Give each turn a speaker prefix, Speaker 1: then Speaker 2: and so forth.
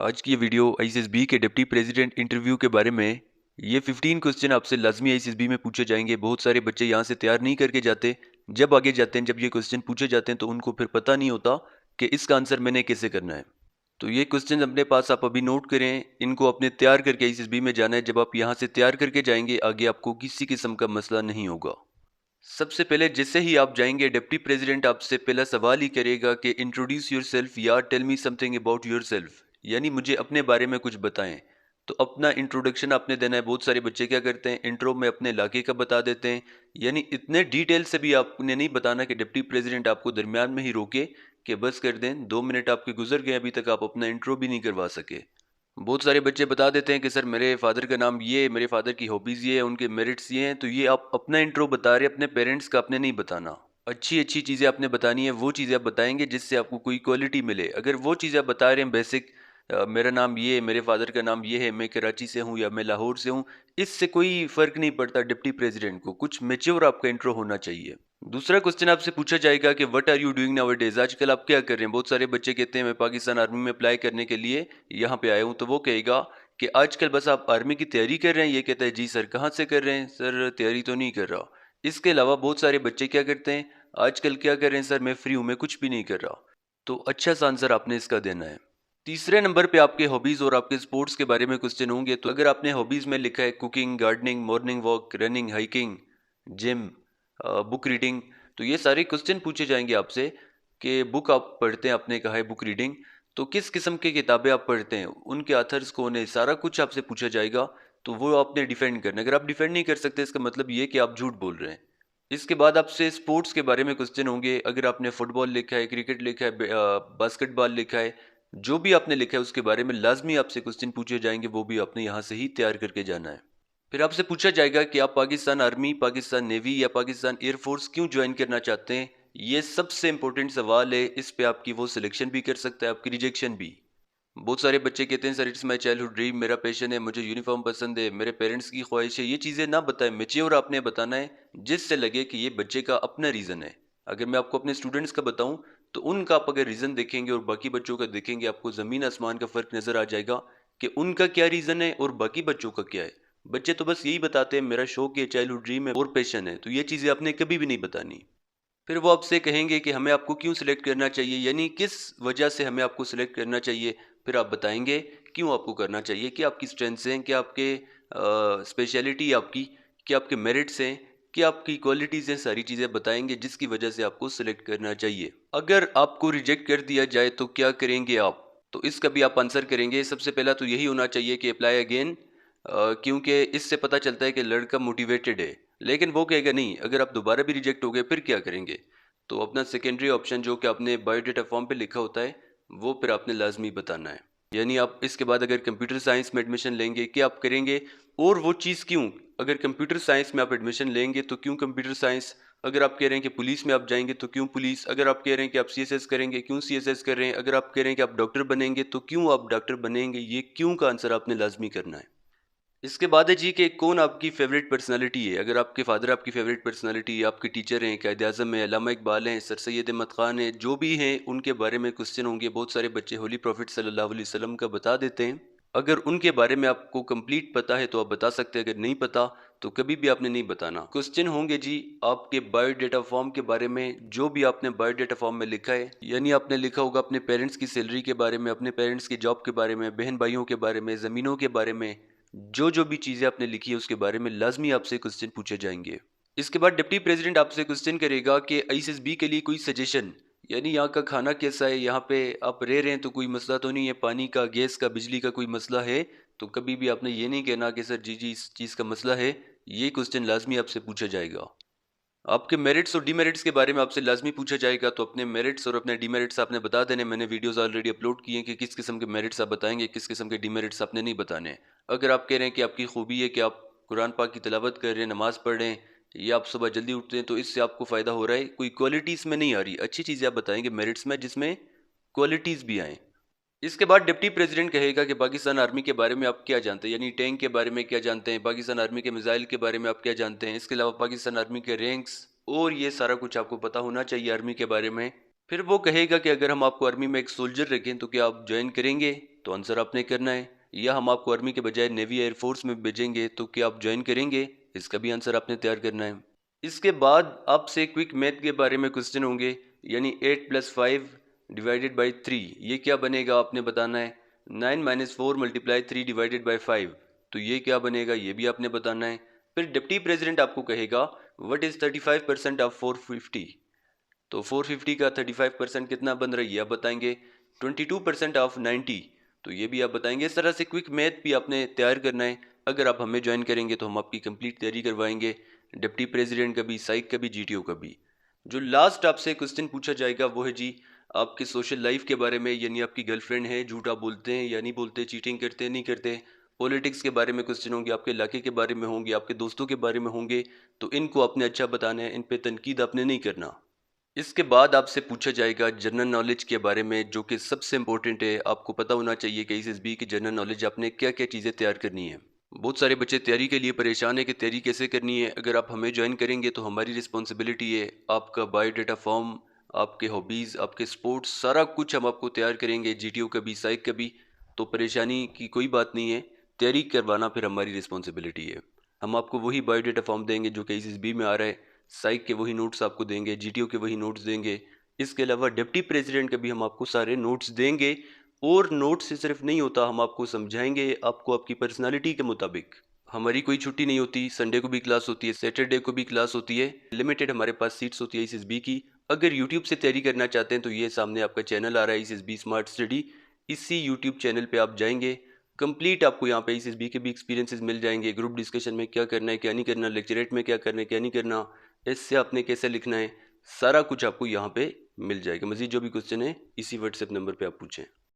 Speaker 1: आज की ये वीडियो आईसीएसबी के डिप्टी प्रेसिडेंट इंटरव्यू के बारे में। ये 15 क्वेश्चन आपसे लाजमी आईसीएसबी में पूछे जाएंगे। बहुत सारे बच्चे यहाँ से तैयार नहीं करके जाते। जब आगे जाते हैं, जब ये क्वेश्चन पूछे जाते हैं तो उनको फिर पता नहीं होता कि इसका आंसर मैंने कैसे करना है। तो ये क्वेश्चन अपने पास आप अभी नोट करें, इनको अपने तैयार करके आईसीएसबी में जाना है। जब आप यहाँ से तैयार करके जाएंगे, आगे आपको किसी किस्म का मसला नहीं होगा। सबसे पहले जैसे ही आप जाएंगे, डिप्टी प्रेसिडेंट आपसे पहला सवाल ही करेगा कि इंट्रोड्यूस योर सेल्फ या tell me something about yourself, यानी मुझे अपने बारे में कुछ बताएं। तो अपना इंट्रोडक्शन आपने देना है। बहुत सारे बच्चे क्या करते हैं, इंट्रो में अपने इलाके का बता देते हैं, यानी इतने डिटेल से भी आपने नहीं बताना कि डिप्टी प्रेसिडेंट आपको दरमियान में ही रोके कि बस कर दें, 2 मिनट आपके गुजर गए, अभी तक आप अपना इंट्रो भी नहीं करवा सके। बहुत सारे बच्चे बता देते हैं कि सर मेरे फादर का नाम ये है, मेरे फादर की हॉबीज़ ये है, उनके मेरिट्स ये हैं। तो ये आप अपना इंट्रो बता रहे हैं, अपने पेरेंट्स का आपने नहीं बताना। अच्छी अच्छी चीज़ें आपने बतानी है, वो चीज़ें आप बताएंगे जिससे आपको कोई क्वालिटी मिले। अगर वो चीज़ें आप बता रहे हैं बेसिक, मेरा नाम ये है, मेरे फादर का नाम ये है, मैं कराची से हूँ या मैं लाहौर से हूँ, इससे कोई फ़र्क नहीं पड़ता डिप्टी प्रेसिडेंट को। कुछ मेच्योर आपका इंट्रो होना चाहिए। दूसरा क्वेश्चन आपसे पूछा जाएगा कि what are you doing nowadays, आजकल आप क्या कर रहे हैं। बहुत सारे बच्चे कहते हैं मैं पाकिस्तान आर्मी में अप्लाई करने के लिए यहाँ पे आया हूँ। तो वो कहेगा कि आजकल बस आप आर्मी की तैयारी कर रहे हैं। ये कहता है जी सर कहाँ से कर रहे हैं, सर तैयारी तो नहीं कर रहा। इसके अलावा बहुत सारे बच्चे क्या करते हैं, आजकल क्या कर रहे हैं, सर मैं फ्री हूँ, मैं कुछ भी नहीं कर रहा। तो अच्छा सा आंसर आपने इसका देना है। तीसरे नंबर पे आपके हॉबीज़ और आपके स्पोर्ट्स के बारे में क्वेश्चन होंगे। तो अगर आपने हॉबीज़ में लिखा है cooking, gardening, morning walk, running, hiking, gym, book reading, तो ये सारे क्वेश्चन पूछे जाएंगे आपसे कि बुक आप पढ़ते हैं, आपने कहा है बुक रीडिंग, तो किस किस्म की किताबें आप पढ़ते हैं, उनके ऑथर्स कौन है, सारा कुछ आपसे पूछा जाएगा। तो वो आपने डिफेंड करना है। अगर आप डिफेंड नहीं कर सकते, इसका मतलब ये कि आप झूठ बोल रहे हैं। इसके बाद आपसे स्पोर्ट्स के बारे में क्वेश्चन होंगे। अगर आपने फुटबॉल लिखा है, क्रिकेट लिखा है, बास्केटबॉल लिखा है, जो भी आपने लिखा है उसके बारे में लाजमी आपसे क्वेश्चन पूछे जाएंगे। वो भी आपने यहाँ से ही तैयार करके जाना है। फिर आपसे पूछा जाएगा कि आप पाकिस्तान आर्मी, पाकिस्तान नेवी या पाकिस्तान एयरफोर्स क्यों ज्वाइन करना चाहते हैं। ये सबसे इंपॉर्टेंट सवाल है। इस पे आपकी वो सिलेक्शन भी कर सकता है, आपकी रिजेक्शन भी। बहुत सारे बच्चे कहते हैं sir it's my childhood dream, मेरा पैशन है, मुझे यूनिफॉर्म पसंद है, मेरे पेरेंट्स की ख्वाहिश है। ये चीज़ें ना बताएं, मेच्योर आपने बताना है जिससे लगे कि ये बच्चे का अपना रीज़न है। अगर मैं आपको अपने स्टूडेंट्स का बताऊं तो उनका आप अगर रीज़न देखेंगे और बाकी बच्चों का देखेंगे, आपको ज़मीन आसमान का फ़र्क नज़र आ जाएगा कि उनका क्या रीज़न है और बाकी बच्चों का क्या है। बच्चे तो बस यही बताते हैं मेरा शौक है, चाइल्डहुड ड्रीम है और पैशन है। तो ये चीज़ें आपने कभी भी नहीं बतानी। फिर वो आपसे कहेंगे कि हमें आपको क्यों सिलेक्ट करना चाहिए, यानी किस वजह से हमें आपको सिलेक्ट करना चाहिए। फिर आप बताएंगे क्यों आपको करना चाहिए, क्या आपकी स्ट्रेंथ्स हैं, क्या आपके स्पेशलिटी आपकी, क्या आपके मेरिट्स हैं, क्या आपकी क्वालिटीज़ हैं। सारी चीज़ें बताएंगे जिसकी वजह से आपको सिलेक्ट करना चाहिए। अगर आपको रिजेक्ट कर दिया जाए तो क्या करेंगे आप, तो इसका भी आप आंसर करेंगे। सबसे पहला तो यही होना चाहिए कि अप्लाई अगेन, क्योंकि इससे पता चलता है कि लड़का मोटिवेटेड है। लेकिन वो कहेगा नहीं, अगर आप दोबारा भी रिजेक्ट हो गए फिर क्या करेंगे। तो अपना सेकेंडरी ऑप्शन जो कि आपने बायोडेटा फॉर्म पे लिखा होता है, वो फिर आपने लाजमी बताना है। यानी आप इसके बाद अगर कंप्यूटर साइंस में एडमिशन लेंगे, क्या आप करेंगे और वो चीज़ क्यों। अगर कंप्यूटर साइंस में आप एडमिशन लेंगे तो क्यों कंप्यूटर साइंस। अगर आप कह रहे हैं कि पुलिस में आप जाएंगे तो क्यों पुलिस। अगर आप कह रहे हैं कि आप सीएसएस करेंगे, क्यों सीएसएस कर रहे हैं। अगर आप कह रहे हैं कि आप डॉक्टर बनेंगे तो क्यों आप डॉक्टर बनेंगे। ये क्यों का आंसर आपने लाजमी करना है। इसके बाद है जी कि कौन आपकी फेवरेट पर्सनालिटी है। अगर आपके फादर आपकी फेवरेट पर्सनालिटी है, आपके टीचर हैं, कायद आज़म है, अल्लामा इकबाल हैं, सर सैयद अहमद ख़ान हैं, जो भी हैं उनके बारे में क्वेश्चन होंगे। बहुत सारे बच्चे होली प्रॉफिट सल्लल्लाहु अलैहि वसल्लम का बता देते हैं। अगर उनके बारे में आपको कंप्लीट पता है तो आप बता सकते हैं, अगर नहीं पता तो कभी भी आपने नहीं बताना। क्वेश्चन होंगे जी आपके बायोडेटा फॉर्म के बारे में, जो भी आपने बायोडेटा फॉर्म में लिखा है, यानी आपने लिखा होगा अपने पेरेंट्स की सैलरी के बारे में, अपने पेरेंट्स की जॉब के बारे में, बहन भाइयों के बारे में, ज़मीनों के बारे में, जो भी चीज़ें आपने लिखी है उसके बारे में लाजमी आपसे क्वेश्चन पूछे जाएंगे। इसके बाद डिप्टी प्रेसिडेंट आपसे क्वेश्चन करेगा कि आईसीएसबी के लिए कोई सजेशन, यानी यहाँ का खाना कैसा है, यहाँ पे आप रह रहे हैं तो कोई मसला तो नहीं है, पानी का, गैस का, बिजली का कोई मसला है। तो कभी भी आपने ये नहीं कहना कि सर जी जी इस चीज़ का मसला है। ये क्वेश्चन लाजमी आपसे पूछा जाएगा। आपके मेरिट्स और डीमेरिट्स के बारे में आपसे लाजमी पूछा जाएगा। तो अपने मेरिट्स और अपने डीमेरिट्स आपने बता देने। मैंने वीडियोस ऑलरेडी अपलोड किए हैं कि किस किस्म के मेरिट्स आप बताएंगे, किस किस्म के डीमेरिट्स आपने नहीं बताने। अगर आप कह रहे हैं कि आपकी खूबी है कि आप कुरान पाक की तिलावत कर रहे हैं, नमाज पढ़ रहे हैं या आप सुबह जल्दी उठते हैं, तो इससे आपको फ़ायदा हो रहा है, कोई क्वालिटीज़ में नहीं आ रही, अच्छी चीज़ें आप बताएंगे मेरिट्स में जिसमें क्वालिटीज़ भी आएँ। इसके बाद डिप्टी प्रेसिडेंट कहेगा कि पाकिस्तान आर्मी के बारे में आप क्या जानते हैं, यानी टैंक के बारे में क्या जानते हैं, पाकिस्तान आर्मी के मिसाइल के बारे में आप क्या जानते हैं। इसके अलावा पाकिस्तान आर्मी के रैंक्स और ये सारा कुछ आपको पता होना चाहिए आर्मी के बारे में। फिर वो कहेगा कि अगर हम आपको आर्मी में एक सोल्जर रखें तो क्या आप ज्वाइन करेंगे। तो आंसर आपने करना है, या हम आपको आर्मी के बजाय नेवी एयरफोर्स में भेजेंगे तो क्या आप ज्वाइन करेंगे, इसका भी आंसर आपने तैयार करना है। इसके बाद आपसे क्विक मैथ के बारे में क्वेश्चन होंगे, यानी 8 + 5 डिवाइडेड बाई 3, ये क्या बनेगा आपने बताना है। 9 - 4 × 3 डिवाइडेड बाई 5, तो ये क्या बनेगा ये भी आपने बताना है। फिर डिप्टी प्रेसिडेंट आपको कहेगा व्हाट इज 35% ऑफ 450, तो 450 का 35% कितना बन रहा है ये आप बताएंगे। 22% ऑफ 90, तो ये भी आप बताएंगे। इस तरह से क्विक मैथ भी आपने तैयार करना है। अगर आप हमें ज्वाइन करेंगे तो हम आपकी कंप्लीट तैयारी करवाएंगे, डिप्टी प्रेसिडेंट का भी, साइक का भी, जीटीओ का भी। जो लास्ट आपसे क्वेश्चन पूछा जाएगा वो है जी आपके सोशल लाइफ के बारे में, यानी आपकी गर्लफ्रेंड है, झूठा बोलते हैं या नहीं बोलते, चीटिंग करते हैं नहीं करते। पॉलिटिक्स के बारे में क्वेश्चन होंगे, आपके इलाके के बारे में होंगे, आपके दोस्तों के बारे में होंगे, तो इनको आपने अच्छा बताना है, इन पे तनकीद आपने नहीं करना। इसके बाद आपसे पूछा जाएगा जनरल नॉलेज के बारे में, जो कि सबसे इंपॉर्टेंट है। आपको पता होना चाहिए कि एसएसबी की जनरल नॉलेज आपने क्या क्या चीज़ें तैयार करनी है। बहुत सारे बच्चे तैयारी के लिए परेशान है कि तैयारी कैसे करनी है। अगर आप हमें ज्वाइन करेंगे तो हमारी रिस्पॉन्सिबिलिटी है, आपका बायोडाटा फॉर्म, आपके हॉबीज़, आपके स्पोर्ट्स, सारा कुछ हम आपको तैयार करेंगे, जीटीओ का भी, साइक का भी। तो परेशानी की कोई बात नहीं है, तैयारी करवाना फिर हमारी रिस्पॉन्सिबिलिटी है। हम आपको वही बायोडाटा फॉर्म देंगे जो कि एसएसबी में आ रहा है, साइक के वही नोट्स आपको देंगे, जीटीओ के वही नोट्स देंगे। इसके अलावा डिप्टी प्रेसिडेंट के भी हम आपको सारे नोट्स देंगे। और नोट्स से सिर्फ नहीं होता, हम आपको समझाएंगे आपको आपकी पर्सनालिटी के मुताबिक। हमारी कोई छुट्टी नहीं होती, संडे को भी क्लास होती है, सैटरडे को भी क्लास होती है। लिमिटेड हमारे पास सीट्स होती है एसएसबी की। अगर यूट्यूब से तैयारी करना चाहते हैं तो ये सामने आपका चैनल आ रहा है एसएसबी स्मार्ट स्टडी, इसी यूट्यूब चैनल पे आप जाएंगे। कंप्लीट आपको यहाँ पे एसएसबी के भी एक्सपीरियंसेस मिल जाएंगे, ग्रुप डिस्कशन में क्या करना है क्या नहीं करना, लेक्चरेट में क्या करना है क्या नहीं करना, इससे आपने कैसे लिखना है, सारा कुछ आपको यहाँ पे मिल जाएगा। मजीद जो भी क्वेश्चन है इसी व्हाट्सएप नंबर पे आप पूछें।